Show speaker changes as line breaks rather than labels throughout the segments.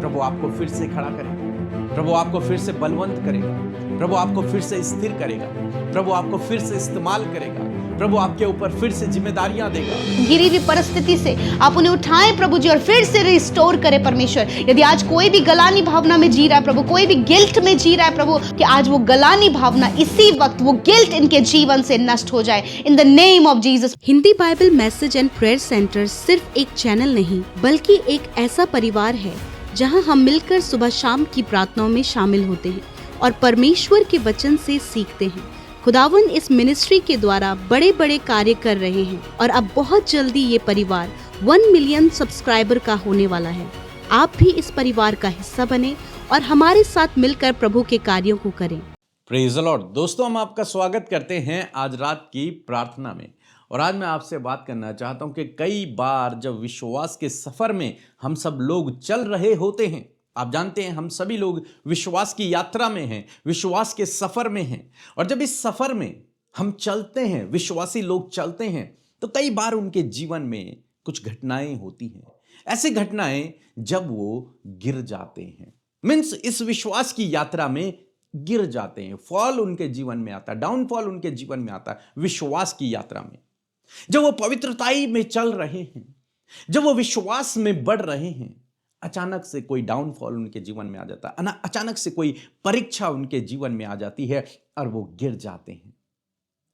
प्रभु आपको फिर से खड़ा करेगा, प्रभु आपको फिर से बलवंत करेगा, प्रभु आपको फिर से स्थिर करेगा, प्रभु आपको फिर से इस्तेमाल करेगा, प्रभु आपके ऊपर फिर से जिम्मेदारियां देगा।
गिरी हुई परिस्थिति से आप उन्हें उठाएं प्रभु जी और फिर से रिस्टोर करें परमेश्वर। यदि आज कोई भी गलानी भावना में जी रहा है प्रभु, कोई भी गिल्ट में जी रहा है प्रभु, कि आज वो गलानी भावना इसी वक्त वो गिल्ट इनके जीवन से नष्ट हो जाए in the name of Jesus.
Hindi Bible message and prayer centre सिर्फ एक चैनल नहीं बल्कि एक ऐसा परिवार है जहां हम मिलकर सुबह शाम की प्रार्थनाओं में शामिल होते हैं और परमेश्वर के वचन से सीखते हैं। खुदावन इस मिनिस्ट्री के द्वारा बड़े बड़े कार्य कर रहे हैं और अब बहुत जल्दी ये परिवार 1 मिलियन सब्सक्राइबर का होने वाला है। आप भी इस परिवार का हिस्सा बने और हमारे साथ मिलकर प्रभु के कार्यों को करें।
Praise the Lord. दोस्तों, हम आपका स्वागत करते हैं आज रात की प्रार्थना में। और आज मैं आपसे बात करना चाहता हूं कि कई बार जब विश्वास के सफर में हम सब लोग चल रहे होते हैं, आप जानते हैं हम सभी लोग विश्वास की यात्रा में हैं, विश्वास के सफर में हैं, और जब इस सफर में हम चलते हैं, विश्वासी लोग चलते हैं, तो कई बार उनके जीवन में कुछ घटनाएं होती हैं। ऐसी घटनाएं जब वो गिर जाते हैं, मीन्स इस विश्वास की यात्रा में गिर जाते हैं, फॉल उनके जीवन में आता है, डाउनफॉल उनके जीवन में आता है। विश्वास की यात्रा में जब वो पवित्रताई में चल रहे हैं, जब वो विश्वास में बढ़ रहे हैं, अचानक से कोई डाउनफॉल उनके जीवन में आ जाता है, अचानक से कोई परीक्षा उनके जीवन में आ जाती है और वो गिर जाते हैं।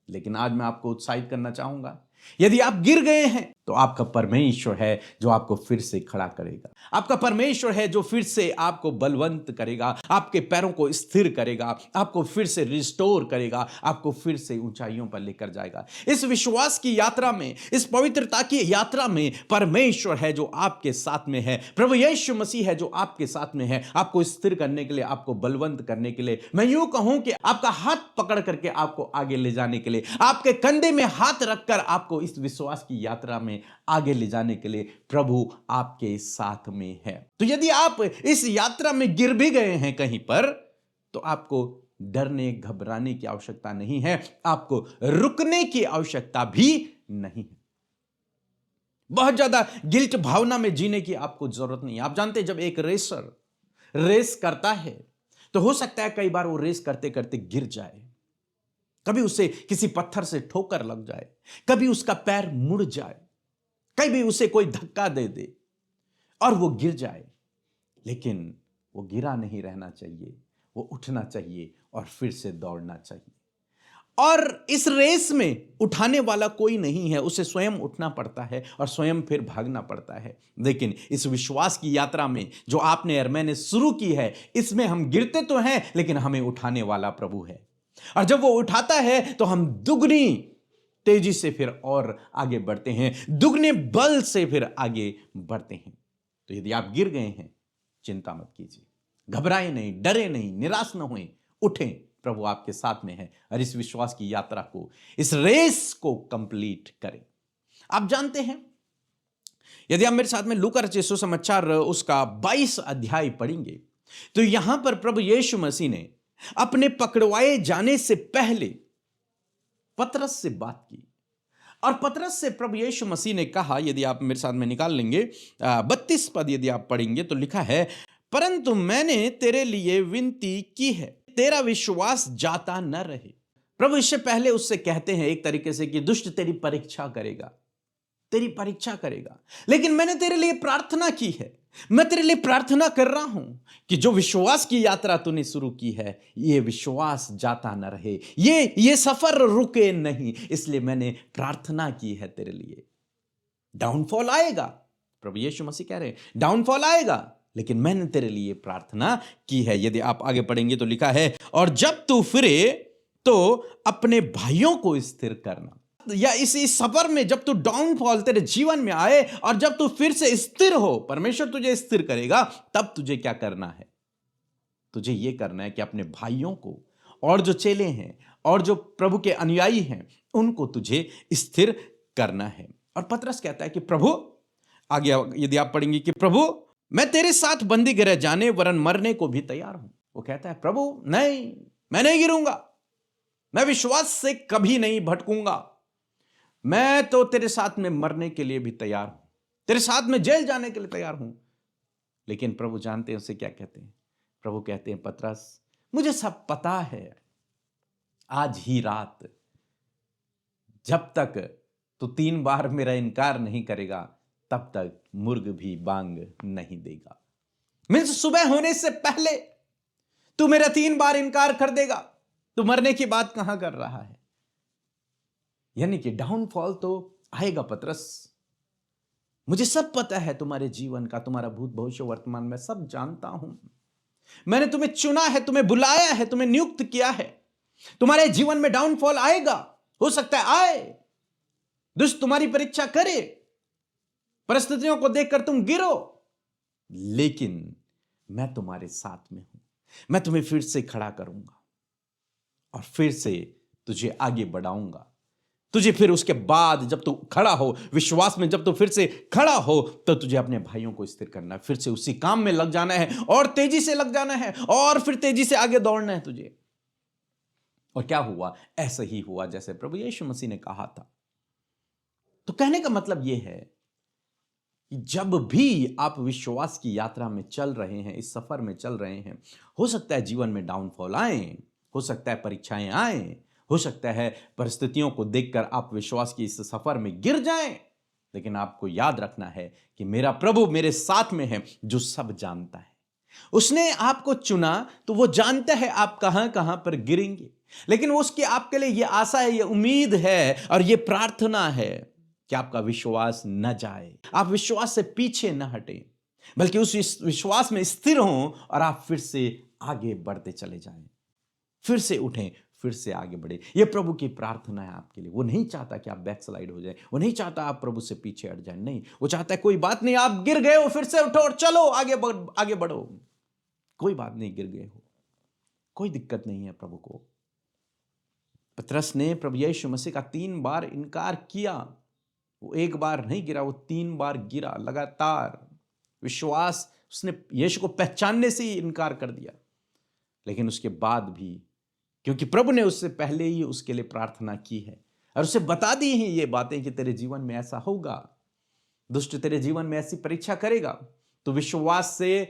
लेकिन आज मैं आपको उत्साहित करना चाहूंगा, यदि आप गिर गए हैं तो आपका परमेश्वर है जो आपको फिर से खड़ा करेगा। आपका परमेश्वर है जो फिर से आपको बलवंत करेगा, आपके पैरों को स्थिर करेगा, आपको फिर से रिस्टोर करेगा, आपको फिर से ऊंचाइयों पर लेकर जाएगा। इस विश्वास की यात्रा में, इस पवित्रता की यात्रा में परमेश्वर है जो आपके साथ में है। प्रभु यीशु मसीह है जो आपके साथ में है, आपको स्थिर करने के लिए, आपको बलवंत करने के लिए। मैं यूं कहूं कि आपका हाथ पकड़ करके आपको आगे ले जाने के लिए, आपके कंधे में हाथ रखकर आपको इस विश्वास की यात्रा में आगे ले जाने के लिए प्रभु आपके साथ में है। तो यदि आप इस यात्रा में गिर भी गए हैं कहीं पर, तो आपको डरने घबराने की आवश्यकता नहीं है, आपको रुकने की आवश्यकता भी नहीं है। बहुत ज्यादा गिल्ट भावना में जीने की आपको जरूरत नहीं है। आप जानते हैं जब एक रेसर रेस करता है तो हो सकता है कई बार वो रेस करते करते गिर जाए, कभी उसे किसी पत्थर से ठोकर लग जाए, कभी उसका पैर मुड़ जाए, कभी उसे कोई धक्का दे दे और वो गिर जाए। लेकिन वो गिरा नहीं रहना चाहिए, वो उठना चाहिए और फिर से दौड़ना चाहिए। और इस रेस में उठाने वाला कोई नहीं है, उसे स्वयं उठना पड़ता है और स्वयं फिर भागना पड़ता है। लेकिन इस विश्वास की यात्रा में जो आपने और मैंने शुरू की है, इसमें हम गिरते तो हैं लेकिन हमें उठाने वाला प्रभु है। और जब वो उठाता है तो हम दुगनी तेजी से फिर और आगे बढ़ते हैं, दुगने बल से फिर आगे बढ़ते हैं। तो यदि आप गिर गए हैं, चिंता मत कीजिए, घबराए नहीं, डरे नहीं, निराश न होएं, उठें, प्रभु आपके साथ में है और इस विश्वास की यात्रा को, इस रेस को कंप्लीट करें। आप जानते हैं, यदि आप मेरे साथ में लूका रचित सुसमाचार उसका 22 अध्याय पढ़ेंगे तो यहां पर प्रभु यीशु मसीह ने अपने पकड़वाए जाने से पहले पतरस से बात की और पतरस से प्रभु यीशु मसीह ने कहा, यदि आप मेरे साथ में निकाल लेंगे 32 पद यदि आप पढ़ेंगे तो लिखा है, परंतु मैंने तेरे लिए विनती की है, तेरा विश्वास जाता न रहे। प्रभु इससे पहले उससे कहते हैं एक तरीके से कि दुष्ट तेरी परीक्षा करेगा, तेरी परीक्षा करेगा, लेकिन मैंने तेरे लिए प्रार्थना की है, मैं तेरे लिए प्रार्थना कर रहा हूं कि जो विश्वास की यात्रा तूने शुरू की है, ये विश्वास जाता न रहे, ये सफर रुके नहीं, इसलिए मैंने प्रार्थना की है तेरे लिए। डाउनफॉल आएगा, प्रभु यीशु मसीह कह रहे हैं डाउनफॉल आएगा, लेकिन मैंने तेरे लिए प्रार्थना की है। यदि आप आगे पढ़ेंगे तो लिखा है, और जब तू फिरे तो अपने भाइयों को स्थिर करना। या इसी सफर में जब तू डाउनफॉल तेरे जीवन में आए और जब तू फिर से स्थिर हो, परमेश्वर तुझे स्थिर करेगा, तब तुझे क्या करना है? तुझे यह करना है कि अपने भाइयों को और जो चेले हैं और जो प्रभु के अनुयायी हैं उनको तुझे स्थिर करना है। और पतरस कहता है कि प्रभु, आगे यदि आप पढ़ेंगे कि प्रभु मैं तेरे साथ बंदी गृह जाने वरन मरने को भी तैयार हूं। वो कहता है प्रभु नहीं, मैं नहीं गिरूंगा, मैं विश्वास से कभी नहीं भटकूंगा, मैं तो तेरे साथ में मरने के लिए भी तैयार हूं, तेरे साथ में जेल जाने के लिए तैयार हूं, लेकिन प्रभु जानते हैं उसे क्या कहते हैं। प्रभु कहते हैं, पतरस मुझे सब पता है, आज ही रात जब तक तू 3 बार मेरा इनकार नहीं करेगा तब तक मुर्ग भी बांग नहीं देगा। मीन्स सुबह होने से पहले तू मेरा 3 बार इनकार कर देगा। तू मरने की बात कहां कर रहा है? यानी कि डाउनफॉल तो आएगा पतरस। मुझे सब पता है तुम्हारे जीवन का, तुम्हारा भूत भविष्य वर्तमान में सब जानता हूं। मैंने तुम्हें चुना है, तुम्हें बुलाया है, तुम्हें नियुक्त किया है। तुम्हारे जीवन में डाउनफॉल आएगा, हो सकता है आए, दुष्ट तुम्हारी परीक्षा करे, परिस्थितियों को देखकर तुम गिरो, लेकिन मैं तुम्हारे साथ में हूं। मैं तुम्हें फिर से खड़ा करूंगा और फिर से तुझे आगे बढ़ाऊंगा। तुझे फिर उसके बाद जब तू खड़ा हो विश्वास में, जब तू फिर से खड़ा हो तो तुझे अपने भाइयों को स्थिर करना है, फिर से उसी काम में लग जाना है और तेजी से लग जाना है और फिर तेजी से आगे दौड़ना है तुझे। और क्या हुआ? ऐसा ही हुआ जैसे प्रभु यीशु मसीह ने कहा था। तो कहने का मतलब यह है कि जब भी आप विश्वास की यात्रा में चल रहे हैं, इस सफर में चल रहे हैं, हो सकता है जीवन में डाउनफॉल आए, हो सकता है परीक्षाएं आए, हो सकता है परिस्थितियों को देखकर आप विश्वास की इस सफर में गिर जाएं, लेकिन आपको याद रखना है कि मेरा प्रभु मेरे साथ में है जो सब जानता है। उसने आपको चुना तो वो जानता है आप कहां कहां पर गिरेंगे, लेकिन उसकी आपके लिए ये आशा है, ये उम्मीद है और ये प्रार्थना है कि आपका विश्वास न जाए, आप विश्वास से पीछे न हटें, बल्कि उस विश्वास में स्थिर हों और आप फिर से आगे बढ़ते चले जाएं, फिर से उठें, फिर से आगे बढ़े। ये प्रभु की प्रार्थना है आपके लिए। वो नहीं चाहता कि आप बैकस्लाइड हो जाए, वो नहीं चाहता आप प्रभु से पीछे हट जाए, नहीं, वो चाहता है कोई बात नहीं, आप गिर गए हो, फिर से उठो और चलो आगे बढ़ो। कोई बात नहीं, गिर गए हो, कोई दिक्कत नहीं है प्रभु को। पतरस ने प्रभु यीशु मसीह का 3 बार इनकार किया। वो 1 बार नहीं गिरा, वो 3 बार गिरा लगातार। विश्वास, उसने यीशु को पहचानने से ही इनकार कर दिया, लेकिन उसके बाद भी क्योंकि प्रभु ने उससे पहले ही उसके लिए प्रार्थना की है और उसे बता दी हैं ये बातें कि तेरे जीवन में ऐसा होगा, दुष्ट तेरे जीवन में ऐसी परीक्षा करेगा, तो विश्वास से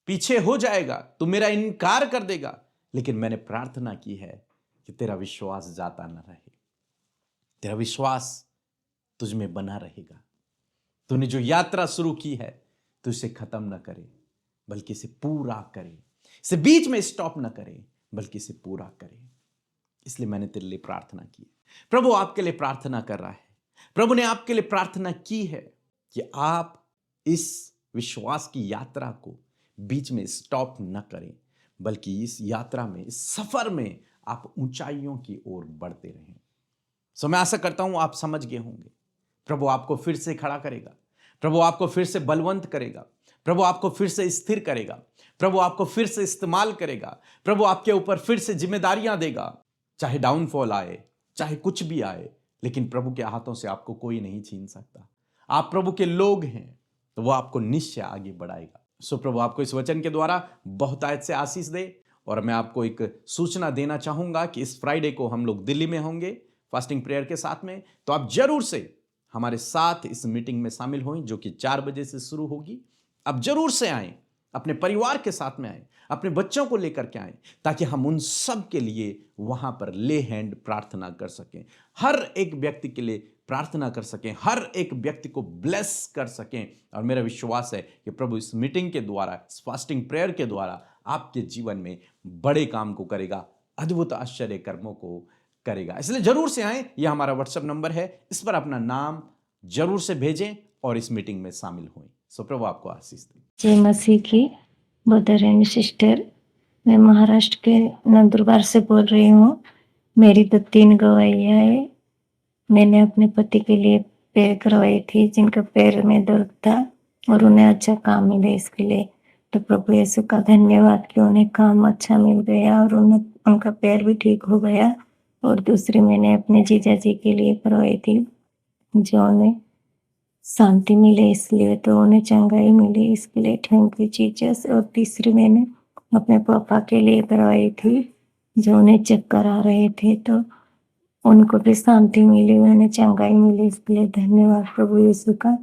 पीछे हो जाएगा, तू मेरा इनकार कर देगा, लेकिन मैंने प्रार्थना की है कि तेरा विश्वास जाता न रहे, तेरा विश्वास तुझ में बना रहेगा। तूने जो यात्रा शुरू की है तो इसे खत्म न करे, बल्कि इसे पूरा करे, इसे बीच में स्टॉप न करे, बल्कि इसे पूरा करे। इसलिए मैंने तेरे लिए प्रार्थना की। प्रभु आपके लिए प्रार्थना कर रहा है। प्रभु ने आपके लिए प्रार्थना की है कि आप इस विश्वास की यात्रा को बीच में स्टॉप न करें, बल्कि इस यात्रा में, इस सफर में आप ऊंचाइयों की ओर बढ़ते रहें। सो मैं आशा करता हूं आप समझ गए होंगे। प्रभु आपको फिर से खड़ा करेगा, प्रभु आपको फिर से बलवंत करेगा, प्रभु आपको फिर से स्थिर करेगा, प्रभु आपको फिर से इस्तेमाल करेगा, प्रभु आपके ऊपर फिर से जिम्मेदारियां देगा। चाहे डाउनफॉल आए, चाहे कुछ भी आए, लेकिन प्रभु के हाथों से आपको कोई नहीं छीन सकता। आप प्रभु के लोग हैं तो वो आपको निश्चय आगे बढ़ाएगा। सो प्रभु आपको इस वचन के द्वारा बहुतायत से आशीष दे। और मैं आपको एक सूचना देना चाहूंगा कि इस फ्राइडे को हम लोग दिल्ली में होंगे फास्टिंग प्रेयर के साथ में, तो आप जरूर से हमारे साथ इस मीटिंग में शामिल हों जो कि 4 बजे से शुरू होगी। आप जरूर से आएं, अपने परिवार के साथ में आएं, अपने बच्चों को लेकर के आएं, ताकि हम उन सब के लिए वहां पर ले हैंड प्रार्थना कर सकें, हर एक व्यक्ति के लिए प्रार्थना कर सकें, हर एक व्यक्ति को ब्लेस कर सकें। और मेरा विश्वास है कि प्रभु इस मीटिंग के द्वारा, इस फास्टिंग प्रेयर के द्वारा आपके जीवन में बड़े काम को करेगा, अद्भुत आश्चर्य कर्मों को करेगा। इसलिए जरूर से आएं। यह हमारा व्हाट्सएप नंबर है, इस पर अपना नाम जरूर से भेजें और इस मीटिंग में शामिल हों। सो प्रभु आपको आशीष दे।
जय मसीह की। ब्रदर एंड सिस्टर, मैं महाराष्ट्र के नंदुरबार से बोल रही हूँ। मेरी तो 3 गवाहियाँ है। मैंने अपने पति के लिए पैर करवाई थी, जिनका पैर में दर्द था और उन्हें अच्छा काम मिले, इसके लिए तो प्रभु यीशु का धन्यवाद कि उन्हें काम अच्छा मिल गया और उनका पैर भी ठीक हो गया। और दूसरी मैंने अपने जीजा जी के लिए करवाई थी, जो उन्हें शांति मिले, इसलिए तो उन्हें चंगाई मिली, इसके लिए थैंक यू जीसस। और तीसरी मैंने अपने पापा के लिए करवाई थी, जो उन्हें चक्कर आ रहे थे, तो उनको भी शांति मिली, उन्हें चंगाई मिली, इसके लिए धन्यवाद प्रभु यीशु का।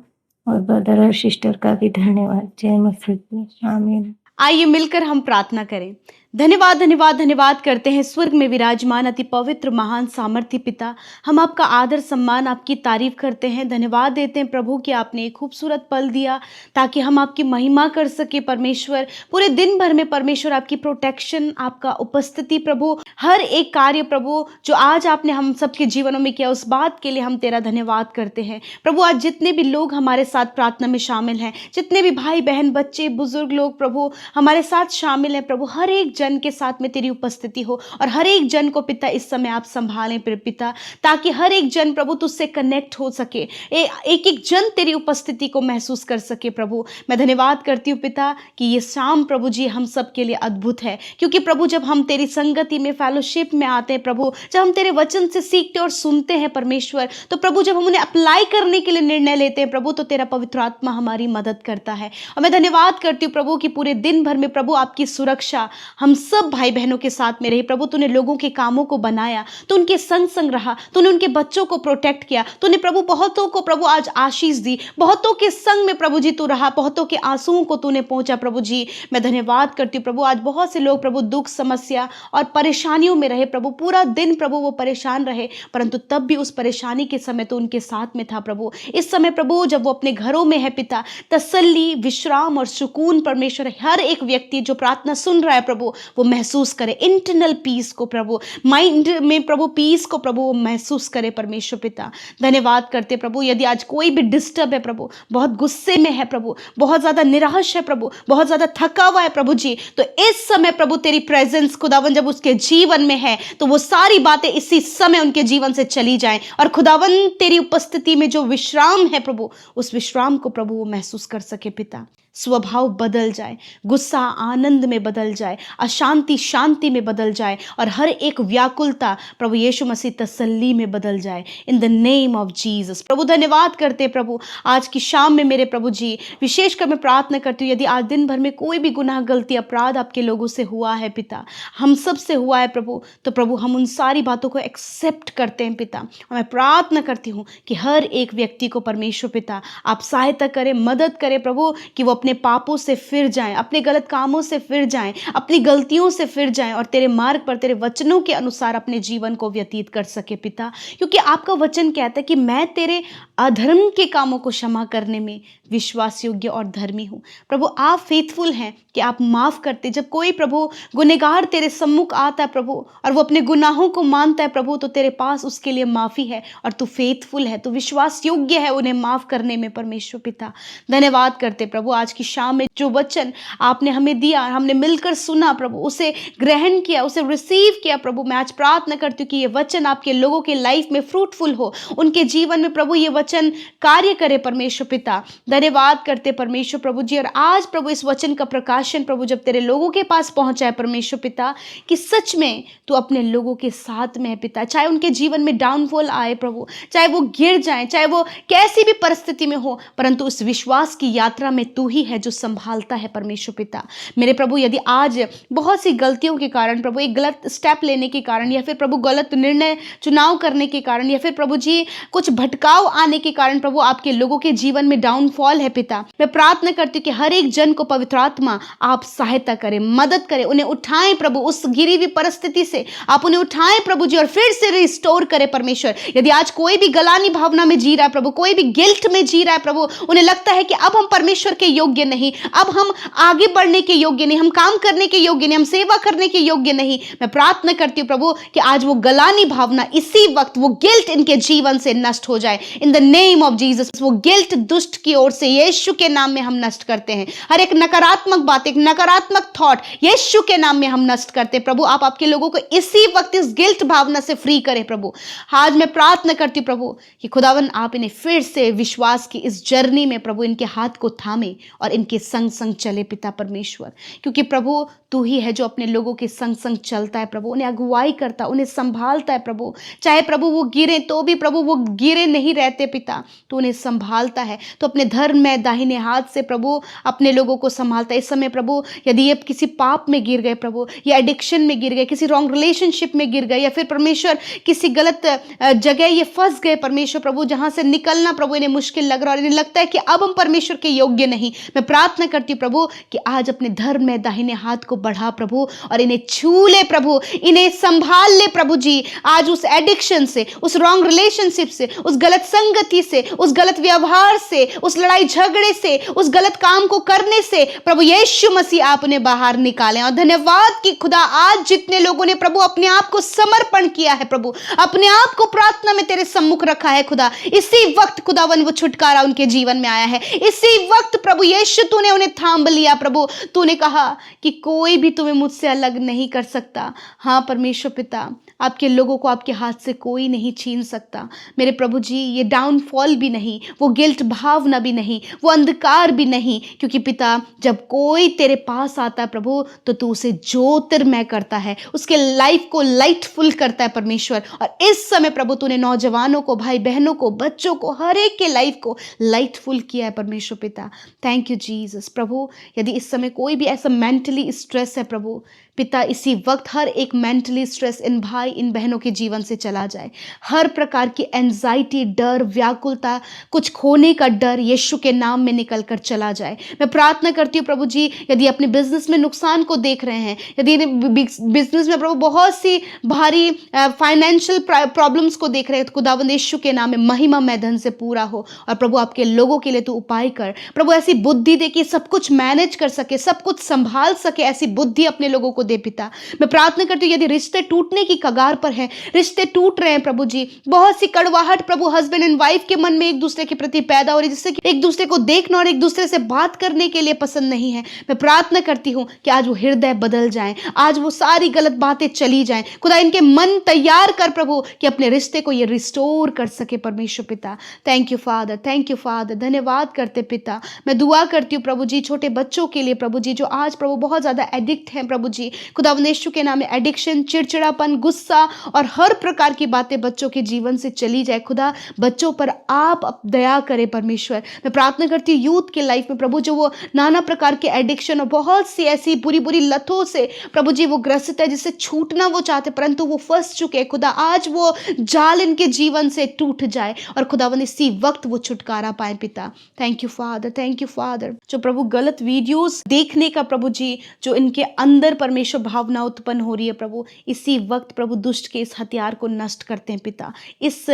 और ब्रदर और सिस्टर का भी धन्यवाद। जय मसीह की। आमीन।
आइए मिलकर हम प्रार्थना करें। धन्यवाद धन्यवाद धन्यवाद करते हैं स्वर्ग में विराजमान अति पवित्र महान सामर्थ्य पिता। हम आपका आदर सम्मान आपकी तारीफ करते हैं, धन्यवाद देते हैं प्रभु कि आपने एक खूबसूरत पल दिया ताकि हम आपकी महिमा कर सके परमेश्वर। पूरे दिन भर में परमेश्वर आपकी प्रोटेक्शन, आपका उपस्थिति प्रभु, हर एक कार्य प्रभु जो आज आपने हम सबके जीवनों में किया, उस बात के लिए हम तेरा धन्यवाद करते हैं प्रभु। आज जितने भी लोग हमारे साथ प्रार्थना में शामिल हैं, जितने भी भाई बहन बच्चे बुजुर्ग लोग प्रभु हमारे साथ शामिल हैं प्रभु, हर एक जन के साथ में तेरी उपस्थिति हो और हर एक जन को पिता इस समय आप संभालें पिता, ताकि हर एक जन प्रभु तुझसे कनेक्ट हो सके, एक एक जन तेरी उपस्थिति को महसूस कर सके प्रभु। मैं धन्यवाद करती हूँ पिता कि ये शाम प्रभु जी हम सब के लिए अद्भुत है, क्योंकि प्रभु जब हम तेरी संगति में फेलोशिप में आते हैं प्रभु, जब हम तेरे वचन से सीखते और सुनते हैं परमेश्वर, तो प्रभु जब हम उन्हें अप्लाई करने के लिए निर्णय लेते हैं प्रभु, तो तेरा पवित्र आत्मा हमारी मदद करता है। और मैं धन्यवाद करती हूँ प्रभु कि पूरे दिन भर में प्रभु आपकी सुरक्षा हम सब भाई बहनों के साथ में रही प्रभु। तूने लोगों के कामों को बनाया, तो उनके संग संग रहा, तूने उनके बच्चों को प्रोटेक्ट किया, तूने प्रभु बहुतों को प्रभु आज आशीष दी, बहुतों के संग में प्रभु जी तू रहा, बहुतों के आंसुओं को तूने पहुंचा प्रभु जी। मैं धन्यवाद करती हूँ प्रभु। आज बहुत से लोग प्रभु दुख समस्या और परेशानियों में रहे प्रभु, पूरा दिन प्रभु वो परेशान रहे, परंतु तब भी उस परेशानी के समय तो उनके साथ में था प्रभु। इस समय प्रभु जब वो अपने घरों में है पिता, तसल्ली, विश्राम और सुकून परमेश्वर हर एक व्यक्ति जो प्रार्थना सुन रहा है प्रभु वो महसूस करे, इंटरनल पीस को प्रभु, माइंड में प्रभु पीस को प्रभु वो महसूस करे परमेश्वर पिता। धन्यवाद करते प्रभु। यदि आज कोई भी डिस्टर्ब है प्रभु, बहुत गुस्से में है प्रभु, बहुत ज्यादा निराश है प्रभु, बहुत ज्यादा थका हुआ है प्रभु जी, तो इस समय प्रभु तेरी प्रेजेंस खुदावन जब उसके जीवन में है तो वो सारी बातें इसी समय उनके जीवन से चली जाएं, और खुदावन तेरी उपस्थिति में जो विश्राम है प्रभु, उस विश्राम को प्रभु वो महसूस कर सके पिता। स्वभाव बदल जाए, गुस्सा आनंद में बदल जाए, अशांति शांति में बदल जाए, और हर एक व्याकुलता प्रभु यीशु मसीह तसल्ली में बदल जाए, in the name of Jesus. प्रभु धन्यवाद करते हैं प्रभु। आज की शाम में मेरे प्रभु जी विशेषकर मैं प्रार्थना करती हूँ, यदि आज दिन भर में कोई भी गुनाह गलती अपराध आपके लोगों से हुआ है पिता, हम सब से हुआ है प्रभु, तो प्रभु हम उन सारी बातों को एक्सेप्ट करते हैं पिता। और मैं प्रार्थना करती हूँ कि हर एक व्यक्ति को परमेश्वर पिता आप सहायता करें, मदद करें प्रभु, कि वो अपने पापों से फिर जाएं, अपने गलत कामों से फिर जाएं, अपनी गलतियों से फिर जाएं, और तेरे मार्ग पर तेरे वचनों के अनुसार अपने जीवन को व्यतीत कर सके पिता। क्योंकि आपका वचन कहता है कि मैं तेरे अधर्म के कामों को क्षमा करने में विश्वास योग्य और धर्मी हूँ। प्रभु आप फेथफुल हैं कि आप माफ करते। जब कोई प्रभु गुनहगार तेरे सम्मुख आता है प्रभु और वो अपने गुनाहों को मानता है प्रभु, तो तेरे पास उसके लिए माफ़ी है, और तू फेथफुल है, तू विश्वास योग्य है उन्हें माफ़ करने में परमेश्वर पिता। धन्यवाद करते प्रभु। आज की शाम में जो वचन आपने हमें दिया, हमने मिलकर सुना प्रभु, उसे ग्रहण किया, उसे रिसीव किया प्रभु। मैं आज प्रार्थना करती हूँ कि ये वचन आपके लोगों के लाइफ में फ्रूटफुल हो, उनके जीवन में प्रभु ये वचन कार्य करे परमेश्वर पिता। धन्यवाद करते परमेश्वर प्रभु जी। और आज प्रभु इस वचन का प्रकाशन प्रभु जब तेरे लोगों के पास पहुंचा है परमेश्वर पिता, कि सच में तू अपने लोगों के साथ में है पिता, चाहे उनके जीवन में डाउनफॉल आए प्रभु, चाहे वो गिर जाएं, चाहे वो कैसी भी परिस्थिति में हो, परंतु उस विश्वास की यात्रा में तू ही है जो संभालता है परमेश्वर पिता। मेरे प्रभु यदि आज बहुत सी गलतियों के कारण प्रभु, एक गलत स्टेप लेने के कारण, या फिर प्रभु गलत निर्णय चुनाव करने के कारण, या फिर प्रभु जी कुछ भटकाव आने के कारण प्रभु आपके लोगों के जीवन में डाउनफॉल है पिता, मैं प्रार्थना करती हूँ कि हर एक जन को पवित्र आत्मा आप सहायता करें, मदद करें, उन्हें उठाएं प्रभु, उस गिरी हुई परिस्थिति से आप उन्हें उठाएं प्रभु जी, और फिर से रिस्टोर करें परमेश्वर। यदि आज कोई भी गलानी भावना में जी रहा है प्रभु, कोई भी गिल्ट में जी रहा है प्रभु, उन्हें लगता है कि अब हम परमेश्वर के योग्य नहीं, अब हम आगे बढ़ने के योग्य नहीं, हम काम करने के योग्य नहीं, हम सेवा करने के योग्य नहीं, मैं प्रार्थना करती हूँ प्रभु कि आज वो गलानी भावना इसी वक्त, वो गिल्ट इनके जीवन से नष्ट हो जाए, in the name of Jesus. वो गिल्ट दुष्ट की ओर से यीशु के नाम में हम नष्ट करते हैं। हर एक नकारात्मक बात, एक नकारात्मक थॉट यीशु के नाम में हम नष्ट करते हैं प्रभु। आप आपके लोगों को इसी वक्त इस गिल्ट भावना से फ्री करें प्रभु। आज मैं प्रार्थना करती हूँ प्रभु कि खुदावन आप इन्हें फिर से विश्वास की इस जर्नी में प्रभु इनके हाथ को थामे और इनके संग संग चले पिता परमेश्वर, क्योंकि प्रभु तू ही है जो अपने लोगों के संग संग चलता है प्रभु, उन्हें अगुवाई करता, उन्हें संभालता है प्रभु। चाहे प्रभु वो गिरे तो भी प्रभु वो गिरे नहीं रहते पिता, तो उन्हें संभालता है, तो अपने धर्म दाहिने हाथ से प्रभु अपने लोगों को संभालता है। इस समय प्रभु यदि ये किसी पाप में गिर गए प्रभु, या एडिक्शन में गिर गए, किसी रॉन्ग रिलेशनशिप में गिर गए, या फिर परमेश्वर किसी गलत जगह ये फंस गए परमेश्वर प्रभु, जहां से निकलना प्रभु इन्हें मुश्किल लग रहा है और इन्हें लगता है कि अब हम परमेश्वर के योग्य नहीं, मैं प्रार्थना करती हूँ प्रभु कि आज अपने धर्म में दाहिने हाथ को बढ़ा प्रभु और इन्हें छू ले प्रभु, इन्हें संभाल ले प्रभु जी। आज उस एडिक्शन से, उस रॉन्ग रिलेशनशिप से, उस गलत संगति से, उस गलत व्यवहार से, उस लड़ाई झगड़े से, उस गलत काम को करने से प्रभु यीशु मसीह आप उन्हें बाहर निकालें। और धन्यवाद कि खुदा आज जितने लोगों ने प्रभु अपने आप को समर्पण किया है प्रभु, अपने आप को प्रार्थना में तेरे सम्मुख रखा है खुदा, इसी वक्त खुदावन वो छुटकारा उनके जीवन में आया है। इसी वक्त प्रभु यीशु तूने उन्हें थाम लिया प्रभु, तूने कहा कि कोई भी तुम्हें मुझसे अलग नहीं कर सकता। हाँ परमेश्वर पिता, आपके लोगों को आपके हाथ से कोई नहीं छीन सकता मेरे प्रभु जी। ये डाउनफॉल भी नहीं, वो गिल्ट भावना भी नहीं, वो अंधकार भी नहीं, क्योंकि पिता जब कोई तेरे पास आता है प्रभु तो तू उसे ज्योतिर्मय करता है, उसके लाइफ को लाइटफुल करता है परमेश्वर। और इस समय प्रभु तूने नौजवानों को, भाई बहनों को, बच्चों को, हर एक के लाइफ को लाइटफुल किया है परमेश्वर पिता। Thank you Jesus. प्रभु यदि इस समय कोई भी ऐसा मेंटली स्ट्रेस है प्रभु पिता, इसी वक्त हर एक मेंटली स्ट्रेस इन भाई इन बहनों के जीवन से चला जाए। हर प्रकार की एंजाइटी, डर, व्याकुलता, कुछ खोने का डर यीशु के नाम में निकल कर चला जाए। मैं प्रार्थना करती हूँ प्रभु जी, यदि अपने बिजनेस में नुकसान को देख रहे हैं, यदि बिजनेस में प्रभु बहुत सी भारी फाइनेंशियल प्रॉब्लम्स को देख रहे हैं, तो खुदावंद यीशु के नाम में महिमा में धन से पूरा हो। और प्रभु आपके लोगों के लिए तू उपाय कर प्रभु, ऐसी बुद्धि दे कि सब कुछ मैनेज कर सके, सब कुछ संभाल सके, ऐसी बुद्धि अपने लोगों को दे पिता। मैं प्रार्थना करती हूँ यदि रिश्ते टूटने की कगार पर है, रिश्ते टूट रहे हैं प्रभु जी, बहुत सी कड़वाहट प्रभु हस्बैंड एंड वाइफ के मन में एक दूसरे के प्रति पैदा हो रही है, जिससे कि एक दूसरे को देखना और एक दूसरे से बात करने के लिए पसंद नहीं है। मैं प्रार्थना करती हूँ कि आज वो हृदय बदल जाएं, आज वो सारी गलत बातें चली जाएं। खुदा इनके मन तैयार कर प्रभु कि अपने रिश्ते को ये रिस्टोर कर सके परमेश्वर पिता। Thank you father, thank you father. धन्यवाद करते पिता। मैं दुआ करती हूँ प्रभु जी छोटे बच्चों के लिए प्रभु जी, जो आज प्रभु बहुत ज्यादा एडिक्ट हैं प्रभु जी, खुदावंद यीशु के नाम में एडिक्शन, चिड़चिड़ापन, गुस्सा और हर प्रकार की बातें बच्चों के जीवन से चली जाए। खुदा बच्चों पर आप दया करें परमेश्वर। मैं प्रार्थना करती हूँ यूथ के लाइफ में प्रभु, जो वो नाना प्रकार के एडिक्शन और बहुत सी ऐसी बुरी बुरी लतों से प्रभु जी वो ग्रसित है, जिससे छूटना वो चाहते परंतु वो फंस चुके हैं। खुदा आज वो जाल इनके जीवन से टूट जाए और खुदावंद इसी वक्त वो छुटकारा पाए पिता। Thank you father, thank you father. जो प्रभु गलत वीडियोस देखने का प्रभु जी जो इनके अंदर परमेश्वर भावना उत्पन्न हो रही है प्रभु, इसी वक्त प्रभु दुष्ट के इस हथियार को नष्ट करते हैं पिता। इस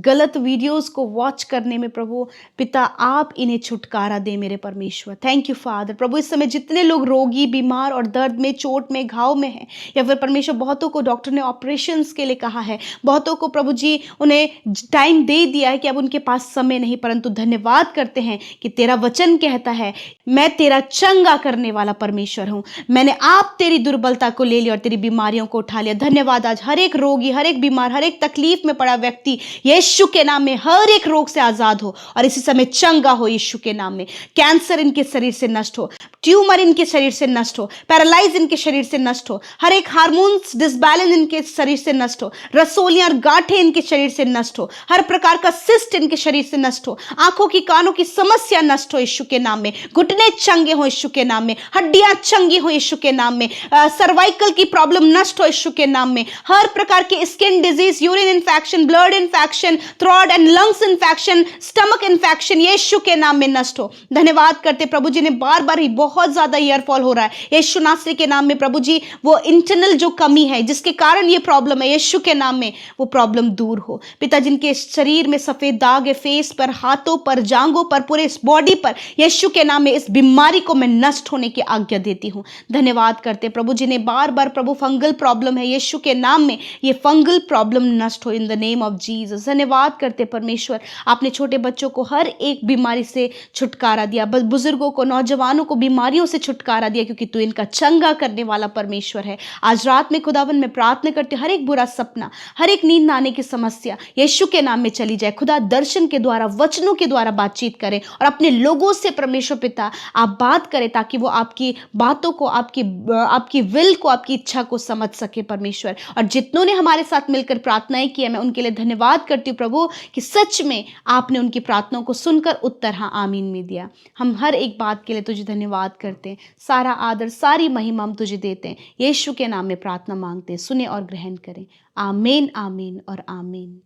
गलत वीडियोस को वॉच करने में प्रभु पिता आप इन्हें छुटकारा दे मेरे परमेश्वर। Thank you father. प्रभु इस समय जितने लोग रोगी, बीमार और दर्द में, चोट में, घाव में हैं, या फिर परमेश्वर बहुतों को डॉक्टर ने ऑपरेशंस के लिए कहा है, बहुतों को प्रभु जी उन्हें टाइम दे दिया है कि अब उनके पास समय नहीं, परंतु धन्यवाद करते हैं कि तेरा वचन कहता है मैं तेरा चंगा करने वाला परमेश्वर हूं, मैंने आप तेरी दुर्बलता को ले लिया और तेरी बीमारियों को उठा लिया। धन्यवाद। आज हर एक रोगी, हर एक बीमार, हर एक तकलीफ में पड़ा व्यक्ति यीशु के नाम में हर एक रोग से आजाद हो और इसी समय चंगा हो यीशु के नाम में। कैंसर इनके शरीर से नष्ट हो, ट्यूमर इनके शरीर से नष्ट हो, पैरालाइज इनके शरीर से नष्ट हो, हर एक हार्मोन्स डिसबैलेंस इनके शरीर से नष्ट हो, रसोलियां और गांठें इनके शरीर से नष्ट हो, हर प्रकार का सिस्ट इनके शरीर से नष्ट हो, आंखों की कानों की समस्या नष्ट हो यीशु के नाम में, घुटने चंगे हो यीशु के नाम में, हड्डियां चंगी हो यीशु के नाम में, सर्वाइकल की प्रॉब्लम नष्ट हो यीशु के नाम में, हर प्रकार के skin disease, urine infection, blood infection, throat and lungs infection, stomach infection Yeshu के नाम में नष्ट हो। धन्यवाद करते प्रभु जी ने बार बार ही बहुत ज्यादा ईयरफॉल हो रहा है यीशु नासरी के नाम में प्रभु जी, वो इंटरनल जो कमी है जिसके कारण ये प्रॉब्लम है यीशु के नाम में वो प्रॉब्लम दूर हो पिता। जिनके शरीर में सफेद दाग है, फेस पर, हाथों पर, जांघों पर, पूरे बॉडी पर, यीशु के नाम में इस बीमारी को मैं नष्ट होने की आज्ञा देती हूं। धन्यवाद करते प्रभु जी ने बार बार प्रभु फंगल प्रॉब्लम है यीशु के नाम में ये फंगल प्रॉब्लम नष्ट हो इन द नेम ऑफ जीसस। धन्यवाद करते परमेश्वर, आपने छोटे बच्चों को हर एक बीमारी से छुटकारा दिया, बुजुर्गों को, नौजवानों को बीमारियों से छुटकारा दिया, क्योंकि तू इनका चंगा करने वाला परमेश्वर है। आज रात में खुदावन में प्रार्थना करते हर एक बुरा सपना, हर एक नींद आने की समस्या यीशु के नाम में चली जाए। खुदा दर्शन के द्वारा, वचनों के द्वारा बातचीत करें और अपने लोगों से परमेश्वर पिता आप बात करें ताकि वो आपकी बातों को, आपकी विल को, आपकी इच्छा को समझ सके परमेश्वर। और जितनों ने हमारे साथ मिलकर प्रार्थनाएं की है मैं उनके लिए धन्यवाद करती हूँ प्रभु कि सच में आपने उनकी प्रार्थनाओं को सुनकर उत्तर हाँ आमीन में दिया। हम हर एक बात के लिए तुझे धन्यवाद करते हैं। सारा आदर, सारी महिमा हम तुझे देते हैं। यीशु के नाम में प्रार्थना मांगते हैं, सुने और ग्रहण करें। आमीन, आमीन और आमीन।